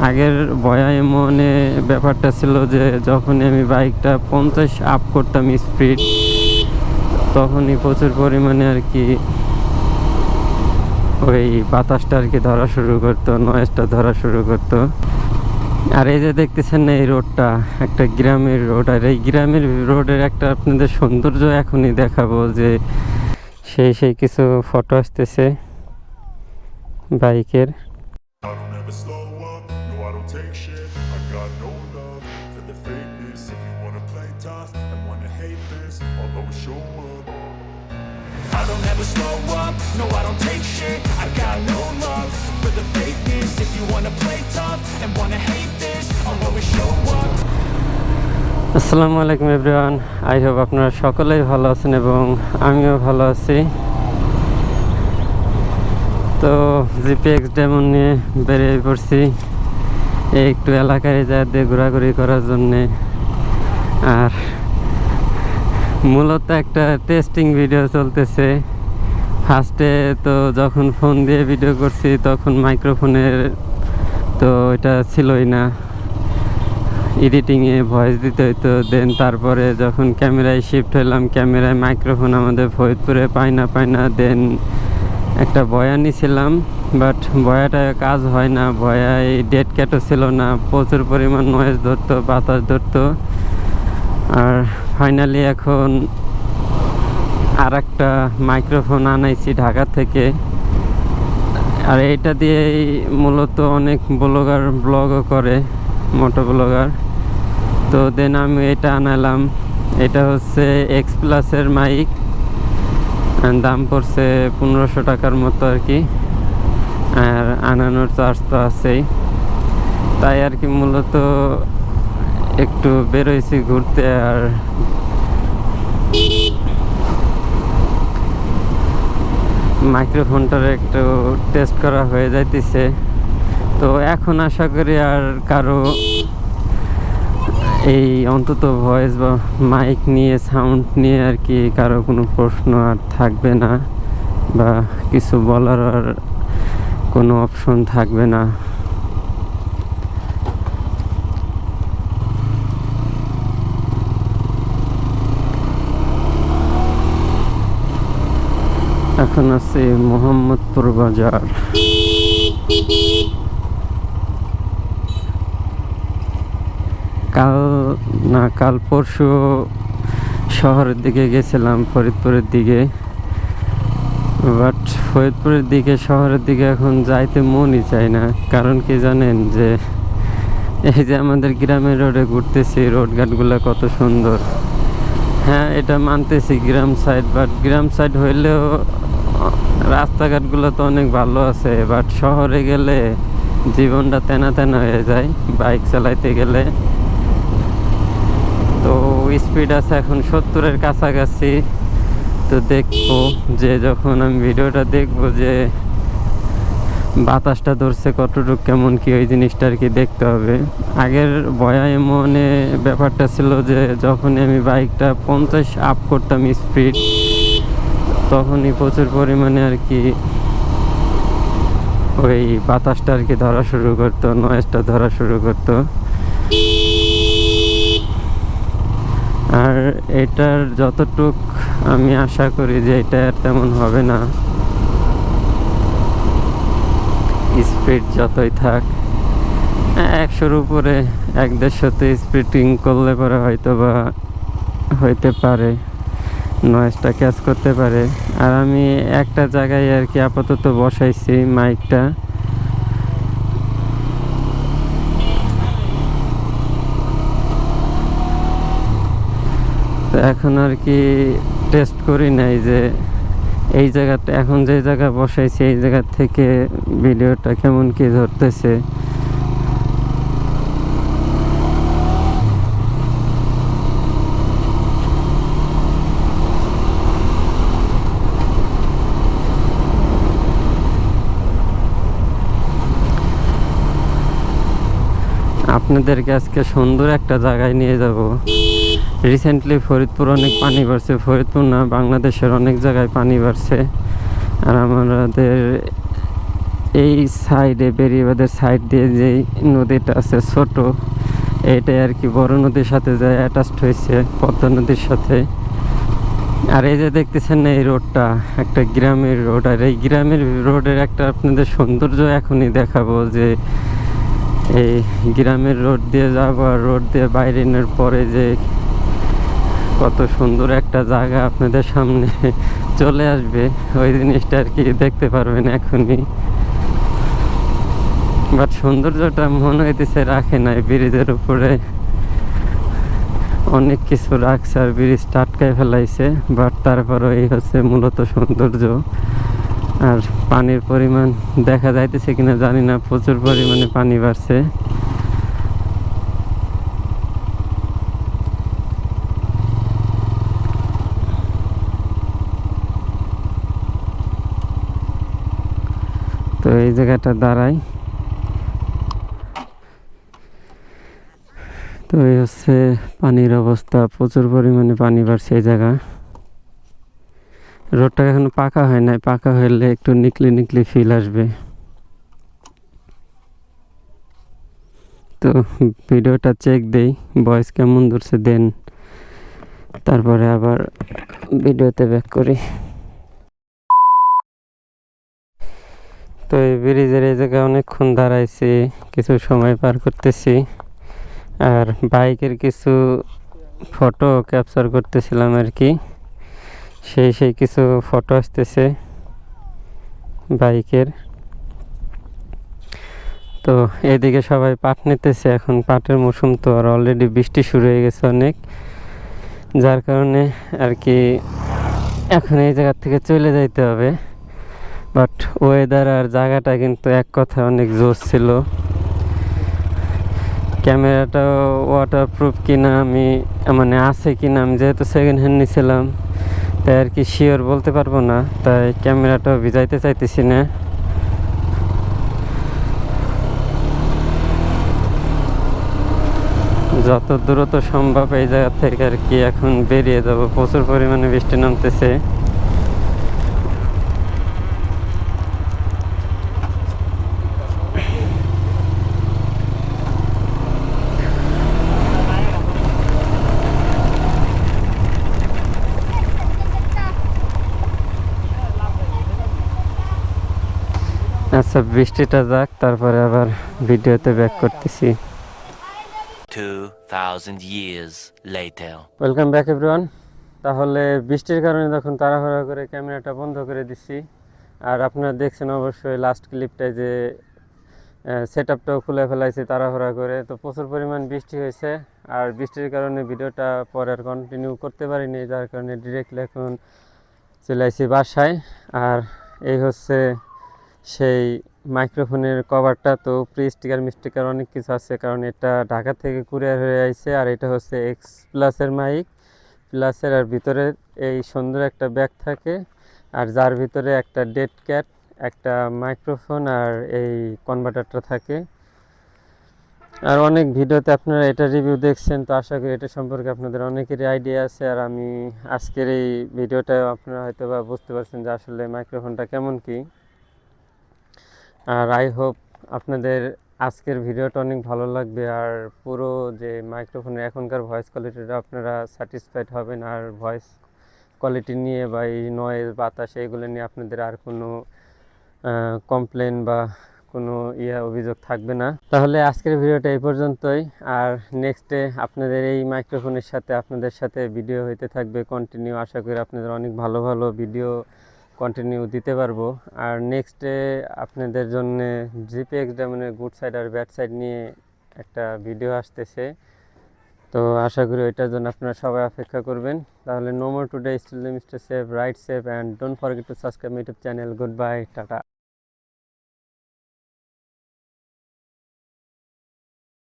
আগের ভয়া এমনে ব্যাপারটা ছিল যে যখন আমি বাইকটা 50 আপ করতাম স্পিড, তখনই প্রচুর পরিমাণে আর কি ওই বাতাসটা আর কি ধরা শুরু করতো, নয়েজটা ধরা শুরু করতো। আর এই যে দেখতেছেন না, এই রোডটা একটা গ্রামের রোড, আর এই গ্রামের রোডের একটা আপনাদের সৌন্দর্য এখনই দেখাবো, যে সেই কিছু ফটো আসতেছে বাইকের। I don't ever slow up, no I don't take shit. I got no love for the fakeness. If you wanna play tough and wanna hate this, I'll always show up. আসসালামু আলাইকুম everyone, I hope আপনারা সকলেই ভালো আছেন এবং আমিও ভালো আছি। তো জিপিএক্স ডেমন নিয়ে বেরিয়ে পড়ছি একটু এলাকায় দিয়ে ঘোরাঘুরি করার জন্যে। আর মূলত একটা টেস্টিং ভিডিও চলতেছে। ফার্স্টে তো যখন ফোন দিয়ে ভিডিও করছি তখন মাইক্রোফোনের তো এটা ছিলই না, এডিটিংয়ে ভয়েস দিতে হইতো। দেন তারপরে যখন ক্যামেরায় শিফট হলাম, ক্যামেরায় মাইক্রোফোন আমাদের ফরিদপুরে পাই না। দেন একটা বয়া নিয়েছিলাম, বাট বয়াটা কাজ হয় না, বয়ায় ডেড ক্যাটও ছিল না, প্রচুর পরিমাণ নয়েজ ধরতো, বাতাস ধরতো। আর ফাইনালি এখন আর একটা মাইক্রোফোন আনাইছি ঢাকা থেকে, আর এইটা দিয়েই মূলত অনেক ব্লগও করে, মোটো ব্লগার। তো দেন আমি এটা আনালাম, এটা হচ্ছে এক্স প্লাসের মাইক, দাম পড়ছে 1500 টাকার মতো আর কি। আর আনানোর চার্জ তো আছেই, তাই আর কি মূলত একটু বেরোইছি ঘুরতে। আর মাইক্রোফোনটার একটু টেস্ট করা হয়ে যাইতেছে। তো এখন আশা করি আর কারো এই অন্তত ভয়েস বা মাইক নিয়ে, সাউন্ড নিয়ে আর কি কারো কোনো প্রশ্ন আর থাকবে না, বা কিছু বলার আর কোনো অপশন থাকবে না। এখন আছে মোহাম্মদপুর বাজার। কাল পরশু শহরের দিকে গেছিলাম, ফরিদপুরের দিকে। বাট ফরিদপুরের দিকে, শহরের দিকে এখন যাইতে মনই চায় না। কারণ কি জানেন, যে এই যে আমাদের গ্রামের রোডে ঘুরতেছি, রোডঘাটগুলো কত সুন্দর। হ্যাঁ, এটা মানতেছি গ্রাম সাইড, বাট গ্রাম সাইড হইলেও রাস্তাঘাটগুলো তো অনেক ভালো আছে। বাট শহরে গেলে জীবনটা তেনা হয়ে যায় বাইক চালাইতে গেলে। তো স্পিড আছে এখন 70-এর কাছাকাছি। তো দেখবো যে যখন আমি ভিডিওটা দেখবো যে বাতাসটা ধরছে কতটুকু, কেমন কি, ওই জিনিসটা আর কি দেখতে হবে। আগের ভয়া এমনে ব্যাপারটা ছিল যে যখন আমি বাইকটা 50 আপ করতাম স্পিড, তখনই প্রচুর পরিমাণে আর কি ওই বাতাসটা আর কি ধরা শুরু করতো, নয়েজটা ধরা শুরু করতো। আর এটার যতটুক আমি আশা করি যে এটা আর তেমন হবে না, স্পিড যতই থাক। 100-র উপরে 150-তে স্পিডিং করলে পরে হয়তো বা হইতে পারে, নয়েজটা ক্যাচ করতে পারে। আর আমি একটা জায়গায় আর কি আপাতত বসাইছি মাইকটা। তো এখন আর কি টেস্ট করি নাই যে এই জায়গাটা, এখন যে জায়গা বসাইছি এই জায়গা থেকে ভিডিওটা কেমন কি ধরতেছে। আপনাদেরকে আজকে সুন্দর একটা জায়গায় নিয়ে যাব। রিসেন্টলি ফরিদপুর অনেক পানি বাড়ছে, ফরিদপুর না, বাংলাদেশের অনেক জায়গায় পানি বাড়ছে। আর আমাদের এই সাইডে বেরিবাদের সাইড দিয়ে যে নদীটা আছে ছোট, এইটাই আর কি বড় নদীর সাথে যায় অ্যাটাচড হয়েছে পদ্মা নদীর সাথে। আর এই যে দেখতেছেন না, এই রোডটা একটা গ্রামের রোড, আর এই গ্রামের রোডের একটা আপনাদের সৌন্দর্য এখনই দেখাবো যে এই গ্রামের রোড দিয়ে যাবো আর রোড দিয়ে বাইরে নেওয়ার পরে যে কত সুন্দর একটা জায়গা আপনাদের সামনে চলে আসবে, ওই জিনিসটা আর কি দেখতে পারবেন এখনই। বাট সৌন্দর্যটা মনে হইতেছে রাখে নাই, ব্রিজের উপরে অনেক কিছু রাখছে আর ব্রিজ টাটকায় ফেলাইছে, বাট তারপরও এই হচ্ছে মূলত সৌন্দর্য। আর পানির পরিমাণ দেখা যাইতেছে কিনা জানি না, প্রচুর পরিমাণে পানি বাড়ছে। তো এই জায়গাটা দাঁড়াই, তো এই হচ্ছে পানির অবস্থা, প্রচুর পরিমাণে পানি বাড়ছে এই জায়গা। রোডটা এখনো পাকা হয় নাই, পাকা হলে একটু নিকলি নিকলি ফিল আসবে। তো ভিডিওটা চেক দেই, ভয়েস কেমন ধরছে দেন, তারপরে আবার ভিডিওতে ব্যাক করি। তো এই ব্রিজের এই জায়গায় অনেকক্ষণ দাঁড়াইছি, কিছু সময় পার করতেছি, আর বাইকের কিছু ফটো ক্যাপচার করতেছিলাম আর কি। সেই কিছু ফটো আসতেছে বাইকের। তো এদিকে সবাই পাট নিতেছে, এখন পাটের মৌসুম, তো আর অলরেডি বৃষ্টি শুরু হয়ে গেছে অনেক, যার কারণে আর কি এখন এই জায়গা থেকে চলে যাইতে হবে। বাট ওয়েদার আর জায়গাটা কিন্তু এক কথা অনেক জোর ছিল। ক্যামেরাটাও ওয়াটারপ্রুফ কিনা আমি মানে আছে কিনা, আমি যেহেতু সেকেন্ড হ্যান্ড নিয়েছিলাম তাই আর কি শিওর বলতে পারবো না, তাই ক্যামেরাটাও ভিজাইতে চাইতেছি না। যত দ্রুত সম্ভব এই জায়গা থেকে আর কি এখন বেরিয়ে যাব, প্রচুর পরিমাণে বৃষ্টি নামতেছে। আচ্ছা বৃষ্টিটা যাক, তারপরে আবার ভিডিওতে ব্যাক করতেছি। 2000 years later. Welcome back everyone. তাহলে বৃষ্টির কারণে তখন তাড়াহুড়া করে ক্যামেরাটা বন্ধ করে দিছি, আর আপনারা দেখছেন অবশ্যই লাস্ট ক্লিপটায় যে সেট আপটাও খুলে ফেলাইছি তাড়াহুড়া করে। তো প্রচুর পরিমাণ বৃষ্টি হয়েছে, আর বৃষ্টির কারণে ভিডিওটা পরে আর কন্টিনিউ করতে পারিনি, যার কারণে ডিরেক্টলি এখন চলে আসছি বাসায়। আর এই হচ্ছে সেই মাইক্রোফোনের কভারটা, তো প্রি স্টিকার মিস্টিকার অনেক কিছু আছে, কারণ এটা ঢাকা থেকে কুরিয়ার হয়ে আইছে। আর এটা হচ্ছে এক্স প্লাসের মাইক প্লাসের, আর ভিতরে এই সুন্দর একটা ব্যাগ থাকে, আর যার ভিতরে একটা ডেড ক্যাট, একটা মাইক্রোফোন আর এই কনভার্টারটা থাকে। আর অনেক ভিডিওতে আপনারা এটা রিভিউ দেখছেন, তো আশা করি এটা সম্পর্কে আপনাদের অনেকেরই আইডিয়া আছে। আর আমি আজকের এই ভিডিওটাও আপনারা হয়তো বা বুঝতে পারছেন যে আসলে মাইক্রোফোনটা কেমন কি। আর আই হোপ আপনাদের আজকের ভিডিওটা অনেক ভালো লাগবে, আর পুরো যে মাইক্রোফোনের এখনকার ভয়েস কোয়ালিটিটা আপনারা স্যাটিসফাইড হবেন, আর ভয়েস কোয়ালিটি নিয়ে বা এই নয়েজ বাতাস এইগুলো নিয়ে আপনাদের আর কোনো কমপ্লেন বা কোনো অভিযোগ থাকবে না। তাহলে আজকের ভিডিওটা এই পর্যন্তই, আর নেক্সটে আপনাদের এই মাইক্রোফোনের সাথে আপনাদের সাথে ভিডিও হইতে থাকবে কন্টিনিউ। আশা করি আপনাদের অনেক ভালো ভালো ভিডিও কন্টিনিউ দিতে পারবো। আর নেক্সটে আপনাদের জন্য জিপিএক্স ডায়মন্ডের গুড সাইড আর ব্যাড সাইড নিয়ে একটা ভিডিও আসতেছে, তো আশা করি ওইটার জন্য আপনারা সবাই অপেক্ষা করবেন। তাহলে no more today, still mister safe, right safe, and don't forget to subscribe my YouTube channel. Good bye, tata.